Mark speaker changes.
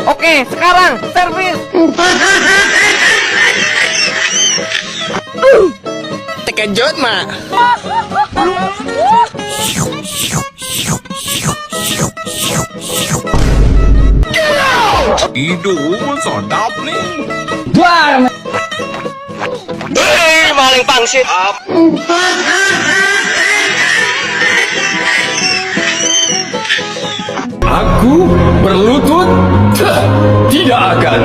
Speaker 1: Oke, sekarang servis.
Speaker 2: Terkejut, Mak.
Speaker 3: Hidung sedap nih.
Speaker 2: Maling pangsit.
Speaker 4: Aku berlutut? Tidak akan.